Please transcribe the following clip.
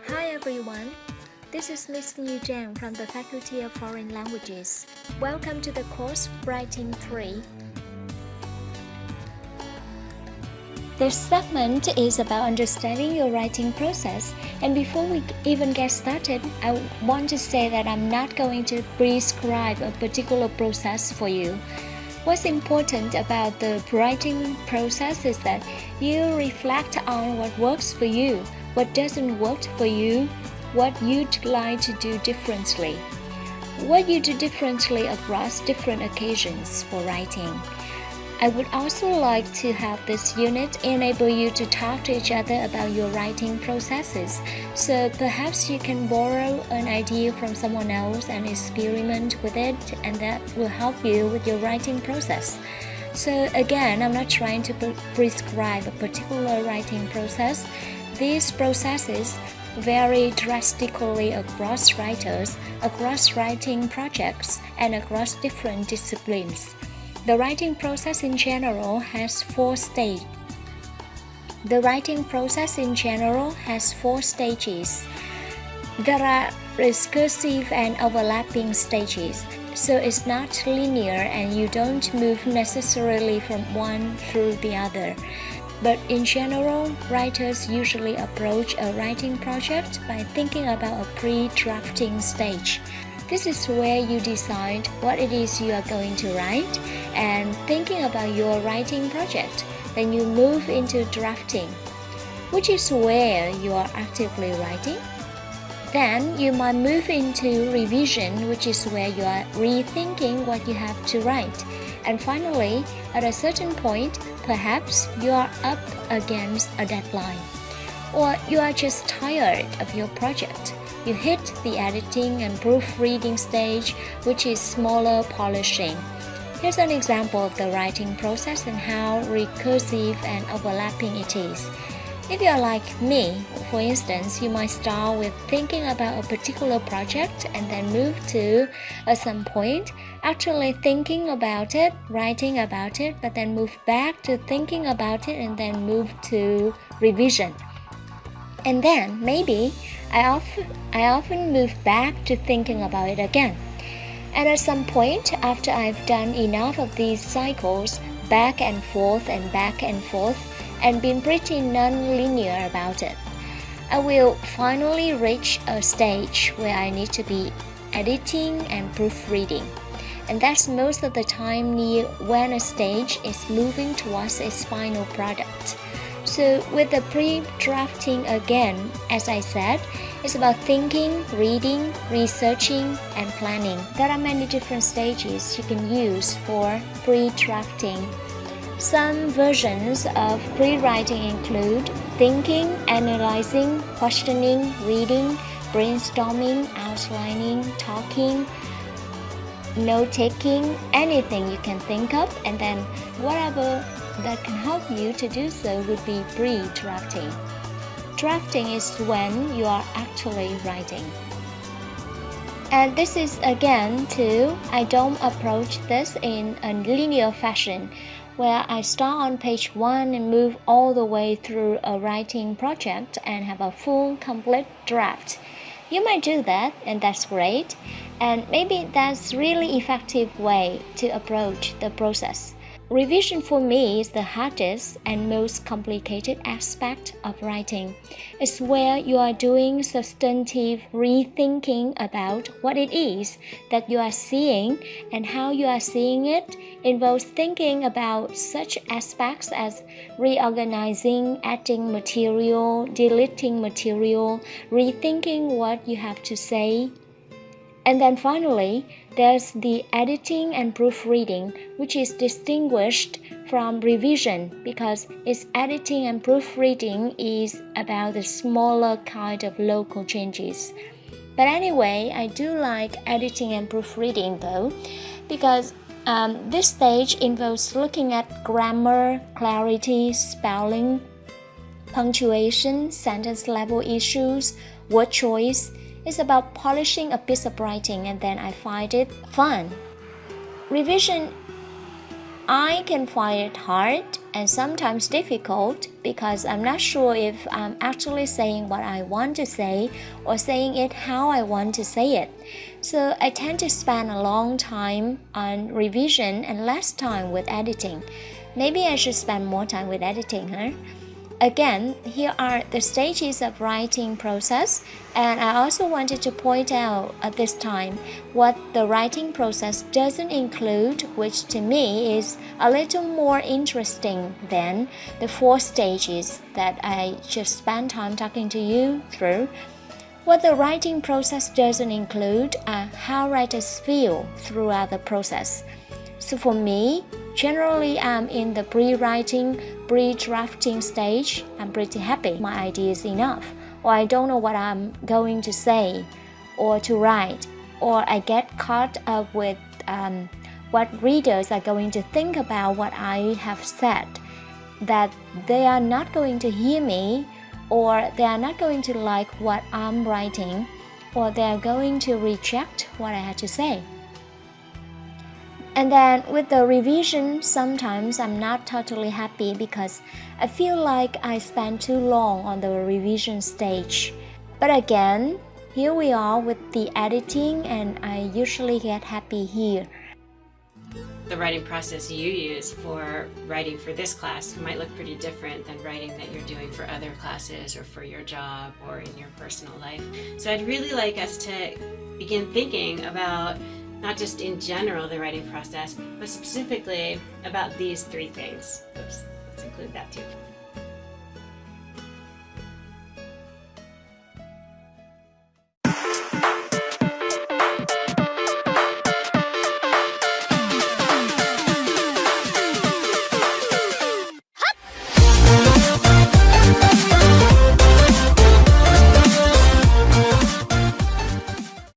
Hi everyone, this is Miss Niu Zhang from the Faculty of Foreign Languages. Welcome to the course Writing 3. This segment is about understanding your writing process, and before we even get started, I want to say that I'm not going to prescribe a particular process for you. What's important about the writing process is that you reflect on what works for you, what doesn't work for you, what you'd like to do differently, what you do differently across different occasions for writing. I would also like to have this unit enable you to talk to each other about your writing processes, so perhaps you can borrow an idea from someone else and experiment with it, and that will help you with your writing process. So again, I'm not trying to prescribe a particular writing process. These processes vary drastically across writers, across writing projects, and across different disciplines. The writing process in general has four stages. There are recursive and overlapping stages, so it's not linear and you don't move necessarily from one through the other. But in general, writers usually approach a writing project by thinking about a pre-drafting stage. This is where you decide what it is you are going to write and thinking about your writing project. Then you move into drafting, which is where you are actively writing. Then you might move into revision, which is where you are rethinking what you have to write. And finally, at a certain point, perhaps you are up against a deadline, or you are just tired of your project. You hit the editing and proofreading stage, which is smaller polishing. Here's an example of the writing process and how recursive and overlapping it is. If you are like me, for instance, you might start with thinking about a particular project and then move to, at some point, actually thinking about it, writing about it, but then move back to thinking about it and then move to revision. And then, maybe, I often move back to thinking about it again. And at some point, after I've done enough of these cycles, back and forth, and been pretty non-linear about it, I will finally reach a stage where I need to be editing and proofreading. And that's most of the time near when a stage is moving towards its final product. So with the pre-drafting again, as I said, it's about thinking, reading, researching, and planning. There are many different stages you can use for pre-drafting. Some versions of pre-writing include thinking, analyzing, questioning, reading, brainstorming, outlining, talking, note-taking, anything you can think of, and then whatever that can help you to do so would be pre-drafting. Drafting is when you are actually writing. And this is again too, I don't approach this in a linear fashion, where I start on page 1 and move all the way through a writing project and have a full, complete draft. You might do that, and that's great, and maybe that's really effective way to approach the process. Revision for me is the hardest and most complicated aspect of writing. It's where you are doing substantive rethinking about what it is that you are seeing and how you are seeing it. Involves thinking about such aspects as reorganizing, adding material, deleting material, rethinking what you have to say. And then finally, there's the editing and proofreading, which is distinguished from revision because its editing and proofreading is about the smaller kind of local changes. But anyway, I do like editing and proofreading though, because this stage involves looking at grammar, clarity, spelling, punctuation, sentence level issues, word choice. It's about polishing a piece of writing, and then I find it fun. Revision I can find it hard and sometimes difficult because I'm not sure if I'm actually saying what I want to say or saying it how I want to say it. So I tend to spend a long time on revision and less time with editing. Maybe I should spend more time with editing, huh? Again, here are the stages of writing process, and I also wanted to point out at this time what the writing process doesn't include, which to me is a little more interesting than the 4 stages that I just spent time talking to you through. What the writing process doesn't include are how writers feel throughout the process. So for me, generally I'm in the pre-writing, pre-drafting stage. I'm pretty happy my idea is enough, or I don't know what I'm going to say or to write, or I get caught up with what readers are going to think about what I have said, that they are not going to hear me, or they are not going to like what I'm writing, or they are going to reject what I had to say. And then with the revision, sometimes I'm not totally happy because I feel like I spent too long on the revision stage. But again, here we are with the editing, and I usually get happy here. The writing process you use for writing for this class might look pretty different than writing that you're doing for other classes or for your job or in your personal life. So I'd really like us to begin thinking about not just in general the writing process, but specifically about these 3 things. Oops, let's include that too.